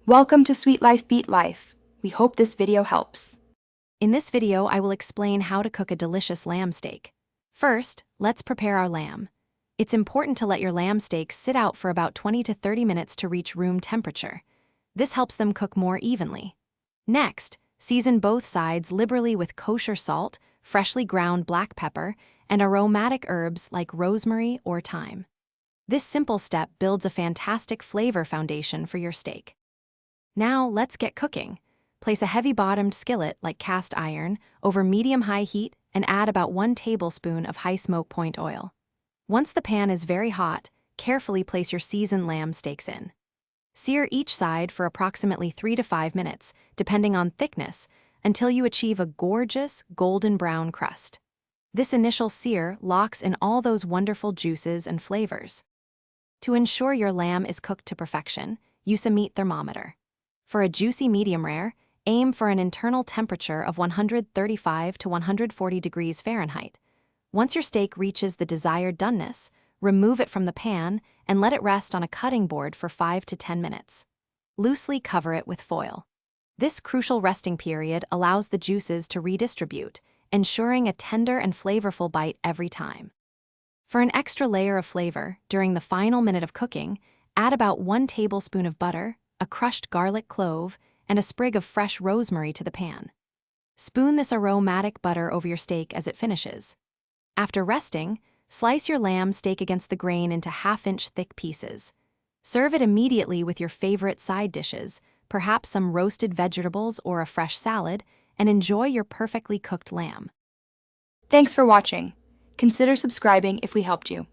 Welcome to Sweet Life Beat Life. We hope this video helps. In this video, I will explain how to cook a delicious lamb steak. First, let's prepare our lamb. It's important to let your lamb steaks sit out for about 20 to 30 minutes to reach room temperature. This helps them cook more evenly. Next, season both sides liberally with kosher salt, freshly ground black pepper, and aromatic herbs like rosemary or thyme. This simple step builds a fantastic flavor foundation for your steak. Now, let's get cooking. Place a heavy-bottomed skillet, like cast iron, over medium-high heat and add about 1 tablespoon of high smoke point oil. Once the pan is very hot, carefully place your seasoned lamb steaks in. Sear each side for approximately 3 to 5 minutes, depending on thickness, until you achieve a gorgeous golden brown crust. This initial sear locks in all those wonderful juices and flavors. To ensure your lamb is cooked to perfection, use a meat thermometer. For a juicy medium rare, aim for an internal temperature of 135 to 140 degrees Fahrenheit. Once your steak reaches the desired doneness, remove it from the pan and let it rest on a cutting board for 5 to 10 minutes. Loosely cover it with foil. This crucial resting period allows the juices to redistribute, ensuring a tender and flavorful bite every time. For an extra layer of flavor, during the final minute of cooking, add about 1 tablespoon of butter, a crushed garlic clove, and a sprig of fresh rosemary to the pan. Spoon this aromatic butter over your steak as it finishes. After resting, slice your lamb steak against the grain into half-inch thick pieces. Serve it immediately with your favorite side dishes, perhaps some roasted vegetables or a fresh salad, and enjoy your perfectly cooked lamb. Thanks for watching. Consider subscribing if we helped you.